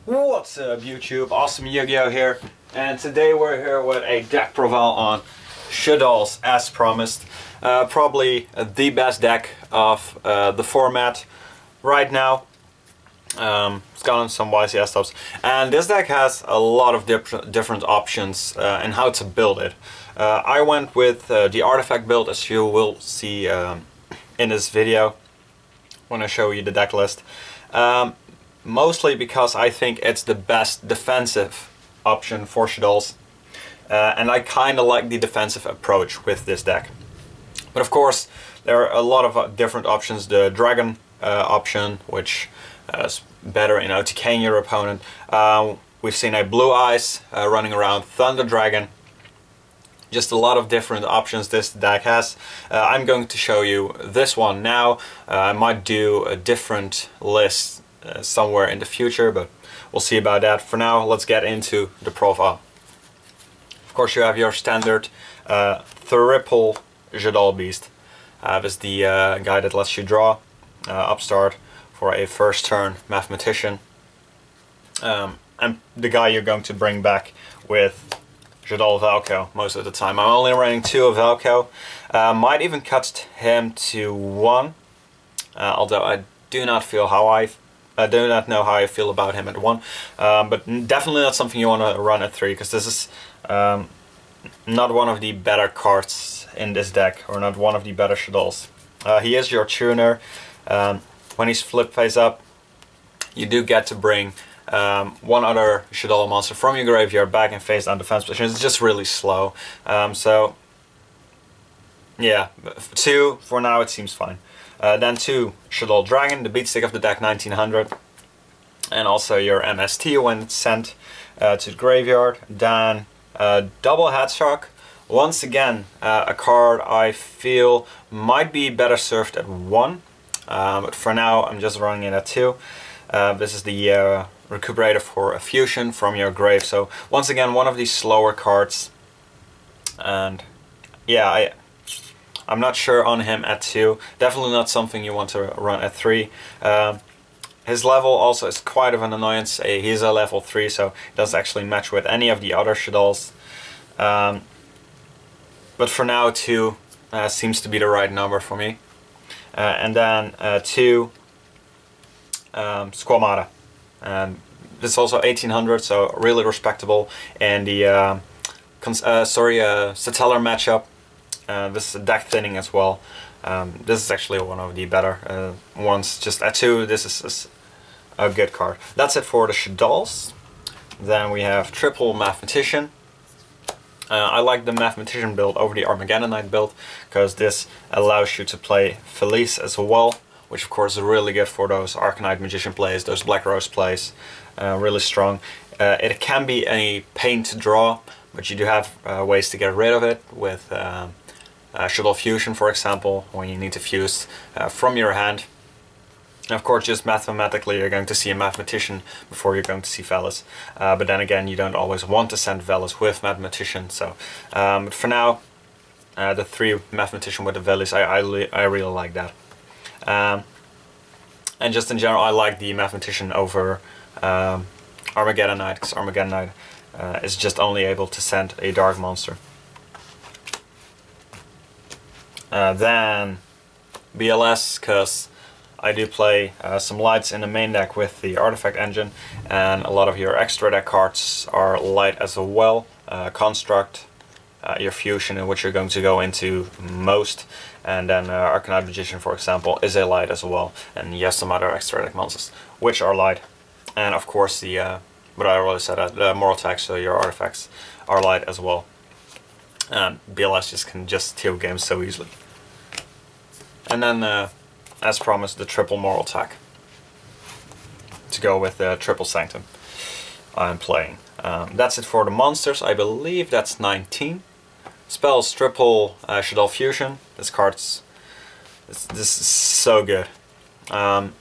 What's up YouTube, Awesome Yu-Gi-Oh here, and today we're here with a deck profile on Shaddoll's as promised. Probably the best deck of the format right now. It's gotten some YCS stops, and this deck has a lot of different options and how to build it. I went with the artifact build, as you will see in this video when I show you the deck list. Mostly because I think it's the best defensive option for Shaddoll's, and I kind of like the defensive approach with this deck. But of course there are a lot of different options. The dragon option, which is better in OTKing your opponent. We've seen a blue eyes running around, thunder dragon. Just a lot of different options this deck has. I'm going to show you this one now. I might do a different list somewhere in the future, but we'll see about that. For now, let's get into the profile. Of course, you have your standard triple Shaddoll beast. This is the guy that lets you draw upstart for a first turn mathematician, and the guy you're going to bring back with Shaddoll Valko most of the time. I'm only running 2 of Valko. Might even cut him to 1, although I do not know how I feel about him at 1, but definitely not something you want to run at 3, because this is not one of the better cards in this deck, or not one of the better Shaddolls. He is your tuner. When he's flip face up, you do get to bring one other Shaddoll monster from your graveyard back in face down defense position. It's just really slow. So yeah, 2 for now it seems fine. Then 2 Shaddoll Dragon, the beatstick of the deck, 1900, and also your MST when it's sent to the graveyard. Then double Headshock, once again a card I feel might be better served at 1, but for now I'm just running it at 2. This is the recuperator for a fusion from your grave, so once again one of these slower cards, and yeah, I'm not sure on him at 2. Definitely not something you want to run at 3. His level also is quite of an annoyance. He's a level 3, so he doesn't actually match with any of the other Shaddolls. But for now 2 seems to be the right number for me. And then 2 Squamata. This is also 1800, so really respectable. And the Satellar matchup. This is a deck thinning as well. This is actually one of the better ones. Just at 2, this is a good card. That's it for the Shaddolls. Then we have triple Mathematician. I like the Mathematician build over the Armageddonite build, because this allows you to play Felice as well, which of course is really good for those Arcanite Magician plays, those Black Rose plays. Really strong. It can be a pain to draw, but you do have ways to get rid of it with Shaddoll Fusion, for example, when you need to fuse from your hand. And of course, just mathematically you're going to see a Mathematician before you're going to see Velis. But then again, you don't always want to send Velis with Mathematician. So, but for now, the 3 Mathematician with the Velis, I really like that. And just in general, I like the Mathematician over Armageddonite, because Armageddonite is just only able to send a dark monster. Then BLS, because I do play some lights in the main deck with the artifact engine, and a lot of your extra deck cards are light as well. Construct, your fusion, in which you're going to go into most, and then Arcanite Magician, for example, is a light as well, and yes, some other extra deck monsters which are light, and of course the what I already said, the moral tax, so your artifacts are light as well. And BLS just can steal games so easily. And then, as promised, the triple moral attack to go with the triple sanctum I'm playing. That's it for the monsters. I believe that's 19. Spells triple Shaddoll Fusion. This is so good.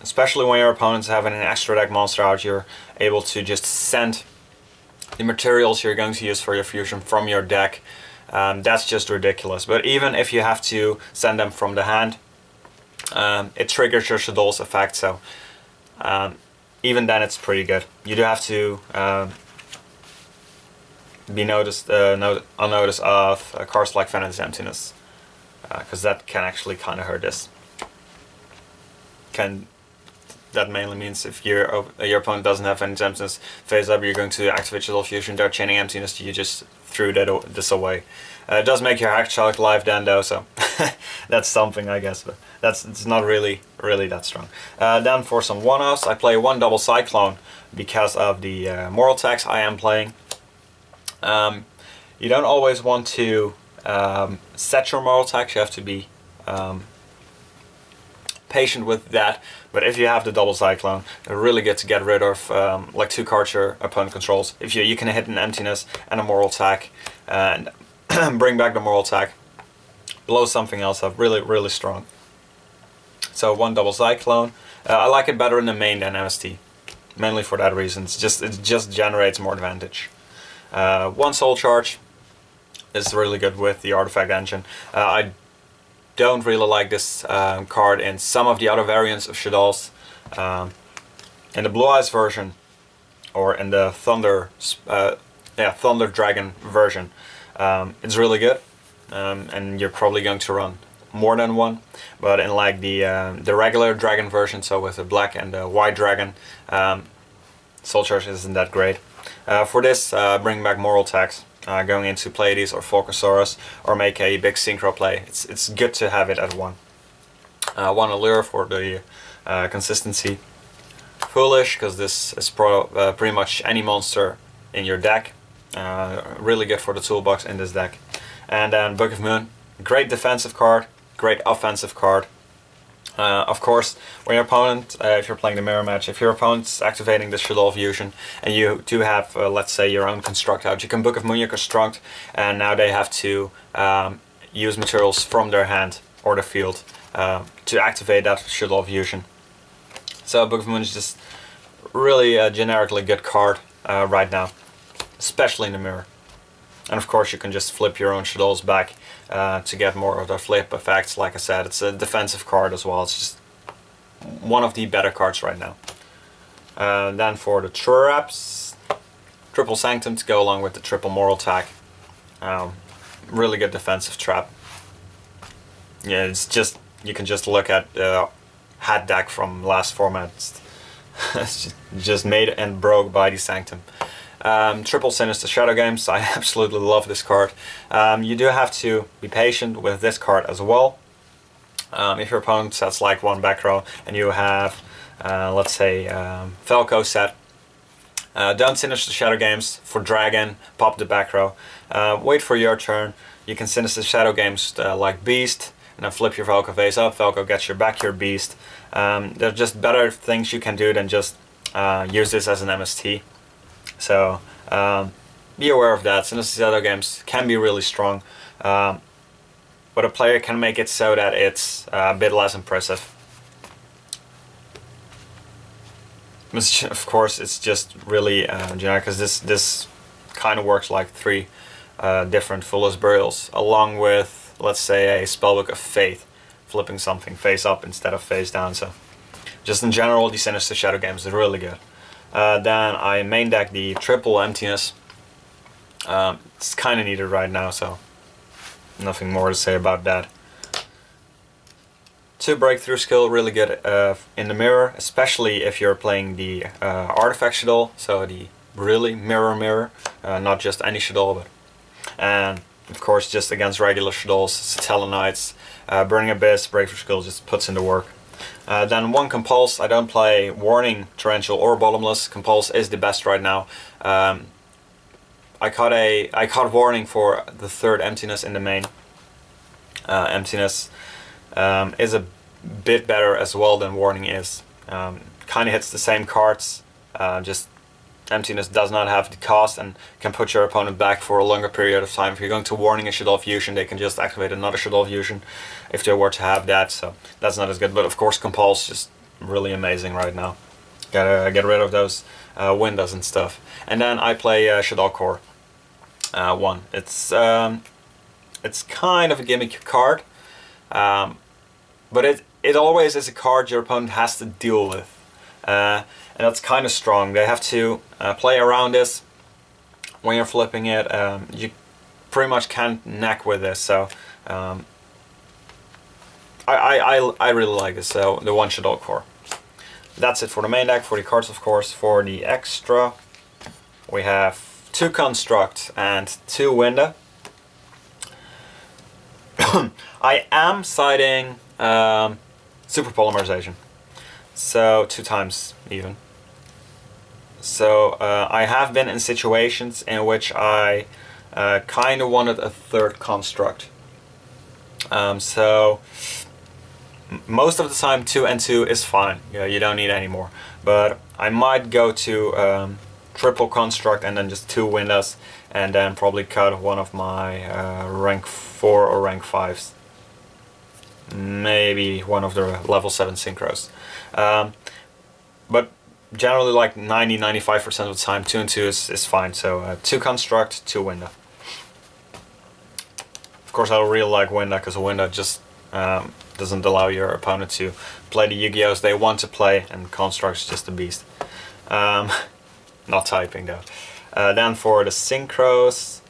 Especially when your opponent's having an extra deck monster out, you're able to just send the materials you're going to use for your fusion from your deck. That's just ridiculous. But even if you have to send them from the hand, it triggers your Shaddoll's effect. So even then it's pretty good. You do have to be unnoticed of cards like Venom's Emptiness, because that can actually kind of hurt this. That mainly means if your opponent doesn't have any Emptiness face up, you're going to activate Shaddoll Fusion. They're chaining Emptiness, you just threw this away. It does make your Hackshot live then though, so that's something I guess, but it's not really that strong. Then for some one-offs, I play one double Cyclone because of the moral tax I am playing. You don't always want to set your moral tax, you have to be patient with that, but if you have the double Cyclone, it's really good to get rid of like 2 cards your opponent controls. If you can hit an Emptiness and a moral attack and bring back the moral attack, blow something else up, really strong. So one double Cyclone. I like it better in the main than MST, mainly for that reason. It just generates more advantage. One Soul Charge is really good with the artifact engine. I don't really like this card in some of the other variants of Shaddolls. In the Blue Eyes version, or in the Thunder Dragon version, it's really good, and you're probably going to run more than one. But in like the regular dragon version, so with the black and the white dragon, Soul Charge isn't that great. For this, bring back moral tax. Going into Pleiades or Volcasaurus, or make a big synchro play. It's good to have it at one. One Allure for the consistency. Foolish, because this is pretty much any monster in your deck. Really good for the toolbox in this deck. And then Book of Moon, great defensive card, great offensive card. Of course, when your opponent, if you're playing the mirror match, if your opponent's activating the Shaddoll Fusion and you do have, let's say, your own construct out, you can Book of Moon your construct, and now they have to use materials from their hand or the field to activate that Shaddoll Fusion. So Book of Moon is just really a generically good card right now, especially in the mirror. And of course you can just flip your own Shaddolls back to get more of the flip effects. Like I said, it's a defensive card as well. It's just one of the better cards right now. Then for the traps, Triple Sanctum to go along with the triple moral attack. Really good defensive trap. Yeah, it's just, you can just look at the hat deck from last format. It's just made and broke by the Sanctum. Triple Sinister Shadow Games, I absolutely love this card. You do have to be patient with this card as well. If your opponent sets like one back row and you have, let's say, Falco set, don't Sinister Shadow Games for Dragon, pop the back row. Wait for your turn. You can Sinister Shadow Games like Beast, and then flip your Falco face up. Falco gets your back, your Beast. There are just better things you can do than just use this as an MST. So be aware of that. Sinister Shadow Games can be really strong, but a player can make it so that it's a bit less impressive. Of course, it's just really generic, because this kind of works like 3 different Fool's Burials, along with, let's say, a Spellbook of Faith, flipping something face up instead of face down. So just in general, the Sinister Shadow Games are really good. Then I main deck the triple Emptiness. It's kind of needed right now, so nothing more to say about that. 2 Breakthrough skill, really good in the mirror, especially if you're playing the artifact Shaddoll, so the really mirror, not just any Shaddoll, but, and of course just against regular Shadolls, Satellanites, Burning Abyss, Breakthrough skill just puts in the work. Then 1 Compulse. I don't play Warning, Torrential or Bottomless. Compulse is the best right now. I caught Warning for the 3rd Emptiness in the main. Emptiness is a bit better as well than Warning is. Kind of hits the same cards, just Emptiness does not have the cost and can put your opponent back for a longer period of time. If you're going to Warning a Shaddoll Fusion, they can just activate another Shaddoll Fusion if they were to have that, so that's not as good. But of course Compulse is just really amazing right now. Gotta get rid of those windows and stuff. And then I play Shaddoll Core 1. It's kind of a gimmicky card, but it always is a card your opponent has to deal with. and that's kind of strong. They have to play around this. When you're flipping it, you pretty much can't neck with this, so I really like this, so the one Shaddoll core. That's it for the main deck. For the cards, of course. For the extra, we have 2 Construct and 2 Winda. I am citing Super Polymerization, so 2 times even. So I have been in situations in which I kind of wanted a 3rd Construct. So most of the time 2 and 2 is fine. You don't need any more. But I might go to triple Construct and then just 2 Windas, and then probably cut one of my rank 4 or rank 5s. Maybe one of the level 7 synchros. But generally, like 90-95% of the time 2 and 2 is fine. So 2 Construct, 2 Winda. Of course, I really like Winda, because Winda just doesn't allow your opponent to play the Yu-Gi-Ohs they want to play, and Construct's just a beast. Not typing though. Then for the synchros,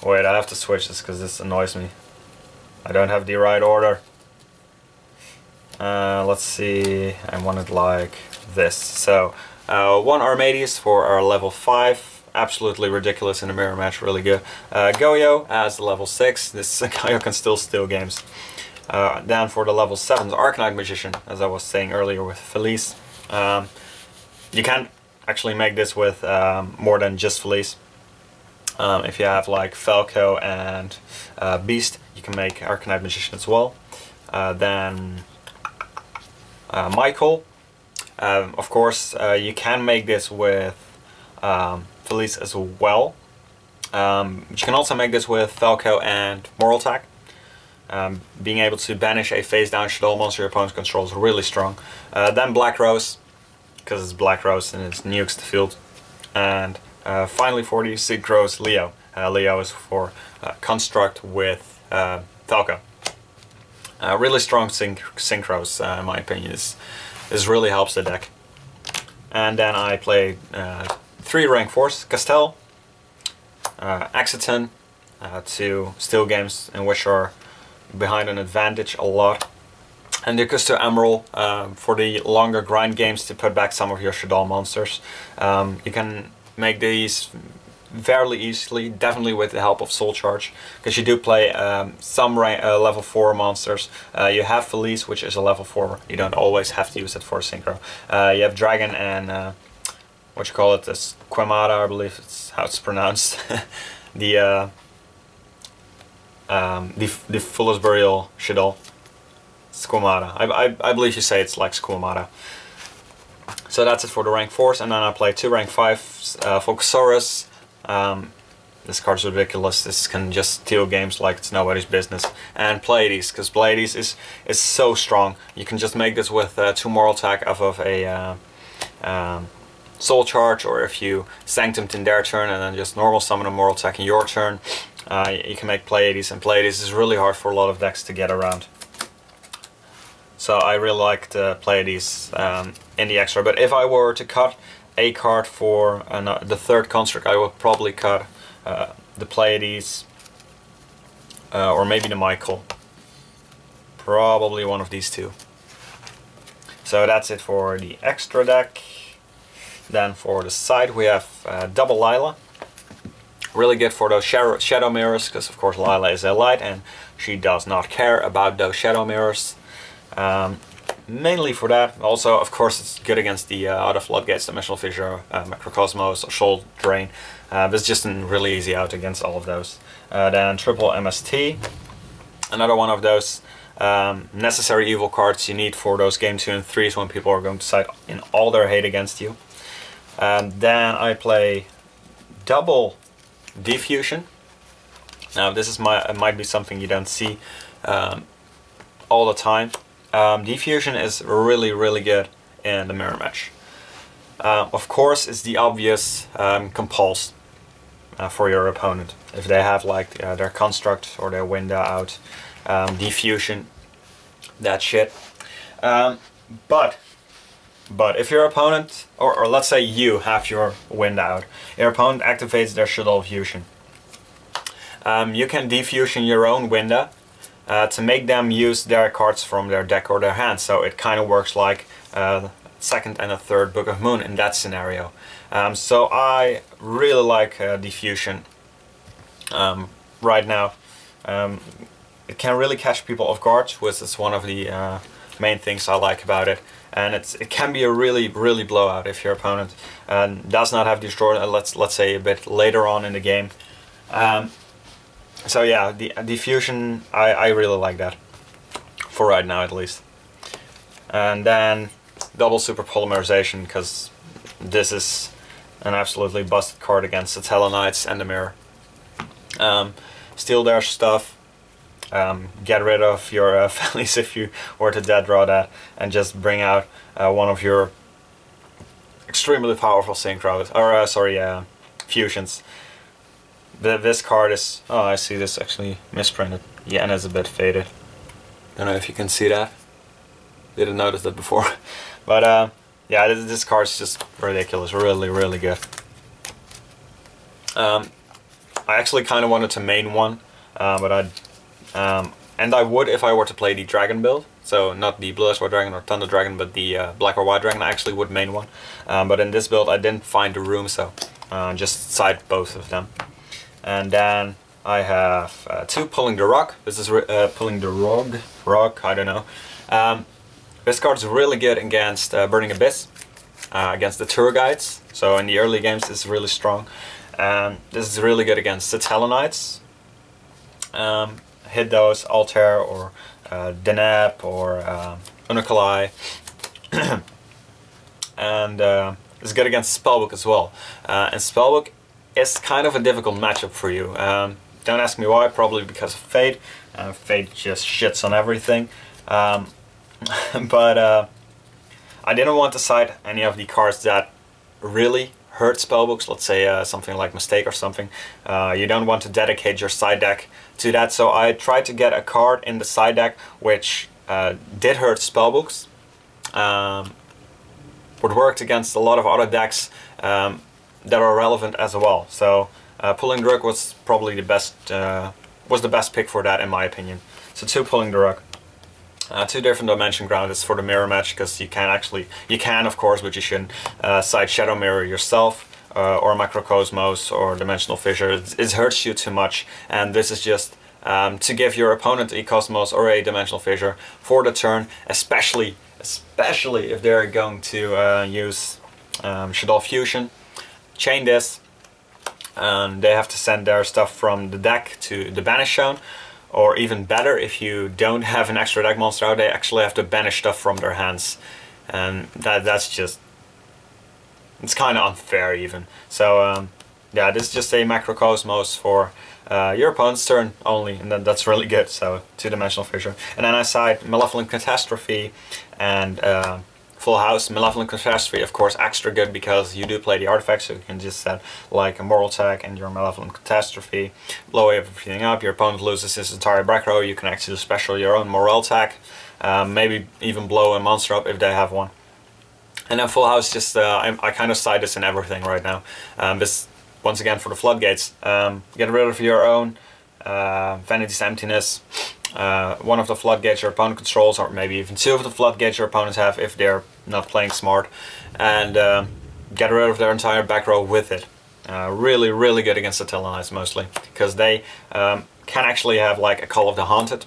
wait, I have to switch this because this annoys me. I don't have the right order. Let's see, I want it like this. So 1 Armades for our level 5. Absolutely ridiculous in a mirror match, really good. Goyo as level 6. This Goyo can still steal games. Then for the level 7's Arcanite Magician, as I was saying earlier with Felice. You can actually make this with more than just Felice. If you have like Falco and Beast, you can make Arcanite Magician as well. Then Michael. Of course, you can make this with Felice as well. You can also make this with Falco and Moral Attack. Being able to banish a face down Shaddoll monster your opponent controls is really strong. Then Black Rose, because it's Black Rose and it nukes the field. And finally for the synchros, Leo. Leo is for Construct with Falco. Really strong synchros, in my opinion. This really helps the deck. And then I play 3 rank 4s, Castell, Axiton, to steal games in which are behind an advantage a lot, and the Custo Emerald for the longer grind games to put back some of your Shaddoll monsters. You can make these fairly easily, definitely with the help of Soul Charge, because you do play some level 4 monsters. You have Felice, which is a level 4. You don't always have to use it for a synchro. You have Dragon and what you call it, this Quemada, I believe it's how it's pronounced. the Fullest Burial Shaddoll. Squamata. I believe you say it's like Squamata. So that's it for the rank 4s, and then I play 2 rank 5s, Focusaurus. This card's ridiculous. This can just steal games like it's nobody's business. And Pleiades, because Pleiades is so strong. You can just make this with 2 Moral Attack off of a Soul Charge, or if you Sanctumed in their turn and then just normal summon a Moral Attack in your turn, you can make Pleiades, and Pleiades is really hard for a lot of decks to get around. So I really like the Pleiades in the extra, but if I were to cut a card for the 3rd Construct, I would probably cut the Pleiades, or maybe the Michael. Probably one of these 2. So that's it for the extra deck. Then for the side we have double Lila. Really good for those shadow mirrors, because of course Lila is a light and she does not care about those shadow mirrors. Mainly for that. Also, of course, it's good against the Out of Floodgates, Dimensional Fissure, Macrocosmos, or Soul Drain. But it's just a really easy out against all of those. Then triple MST. Another one of those necessary evil cards you need for those game 2 and 3s when people are going to cite in all their hate against you. Then I play double Diffusion. Now this is might be something you don't see all the time. Diffusion is really good in the mirror match. Of course, it's the obvious compulse for your opponent. If they have like their Construct or their Winda out, Diffusion, that shit. But But if your opponent, or let's say you have your wind out, your opponent activates their Shaddoll fusion. You can defusion your own window to make them use their cards from their deck or their hand. So it kind of works like second and a third Book of Moon in that scenario. So I really like defusion right now. It can really catch people off guard, which is one of the main things I like about it. And it can be a really blowout if your opponent does not have destroyed. Let's say a bit later on in the game. So yeah, the diffusion, I really like that for right now at least. And then double super polymerization, because this is an absolutely busted card against the Talonites and the Mirror. Steal their stuff. Get rid of your families if you were to dead draw that, and just bring out one of your extremely powerful synchros, or fusions. This card is, oh, I see this actually misprinted. Yeah, and it's a bit faded. Don't know if you can see that. Didn't notice that before. But yeah, this card is just ridiculous, really good. I actually kind of wanted to main one, but and I would if I were to play the dragon build. So not the blue white dragon or thunder dragon, but the black or white dragon. I actually would main one. But in this build I didn't find the room, so just side both of them. And then I have 2 Pulling the Rock. This is Pulling the Rock, I don't know. This card is really good against Burning Abyss, against the Tour Guides. So in the early games it's really strong. This is really good against the Talonites. Hit those, Altair or Deneb or Unakalai. And it's good against Spellbook as well. And Spellbook is kind of a difficult matchup for you. Don't ask me why, probably because of Fate. Fate just shits on everything. But I didn't want to side any of the cards that really hurt spellbooks, let's say something like Mistake or something. You don't want to dedicate your side deck to that, so I tried to get a card in the side deck which did hurt spellbooks, but worked against a lot of other decks that are relevant as well. So Pulling the Rook was probably the best pick for that in my opinion. So 2 Pulling the Rook. 2 different dimension ground is for the mirror match, because you can of course, but you shouldn't side Shadow Mirror yourself, or Macrocosmos or Dimensional Fissure. It hurts you too much, and this is just to give your opponent a Cosmos or a Dimensional Fissure for the turn, especially if they're going to use Shaddoll Fusion. Chain this, and they have to send their stuff from the deck to the banish zone. Or even better, if you don't have an extra deck monster out, they actually have to banish stuff from their hands. And that's just... it's kind of unfair even. So yeah, this is just a Macrocosmos for your opponent's turn only, and that's really good. So 2-dimensional Fissure. And then I side Malevolent Catastrophe and Full House. Malevolent Catastrophe, of course, extra good because you do play the artifacts, so you can just set like a Moral Tag and your Malevolent Catastrophe, blow everything up, your opponent loses his entire back row, you can actually special your own Morale Tag, maybe even blow a monster up if they have one. And then Full House, just I kind of side this in everything right now. This, once again, for the floodgates. Get rid of your own Vanity's Emptiness, one of the floodgates your opponent controls, or maybe even 2 of the floodgates your opponents have if they're not playing smart, and get rid of their entire back row with it. Really good against the Talonites mostly, because they can actually have like a Call of the Haunted,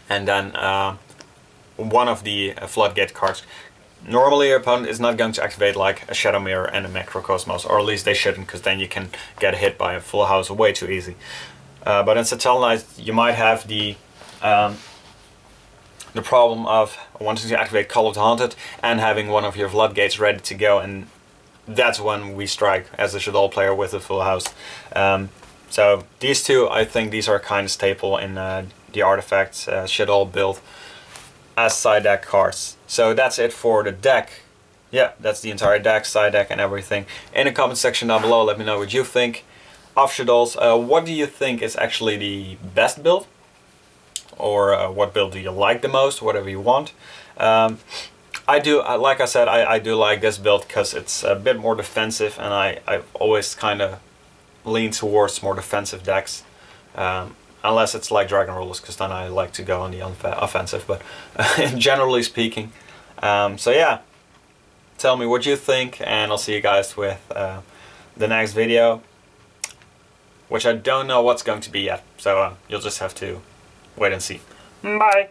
and then one of the floodgate cards. Normally your opponent is not going to activate like a Shadow Mirror and a Macrocosmos, or at least they shouldn't, because then you can get hit by a Full House way too easy. But in Talonites you might have the problem of wanting to activate Call of the Haunted and having one of your floodgates ready to go, and that's when we strike as a Shaddoll player with a Full House. So these 2, I think these are kind of staple in the Artifacts Shaddoll build as side deck cards. So that's it for the deck. Yeah, that's the entire deck, side deck and everything. In the comment section down below, let me know what you think of Shaddolls. What do you think is actually the best build? Or what build do you like the most? Whatever you want. I do, like I said, I do like this build because it's a bit more defensive, and I've always kind of leaned towards more defensive decks. Unless it's like Dragon Rulers, because then I like to go on the offensive, but generally speaking. So yeah, tell me what you think, and I'll see you guys with the next video, which I don't know what's going to be yet, so you'll just have to wait and see. Bye!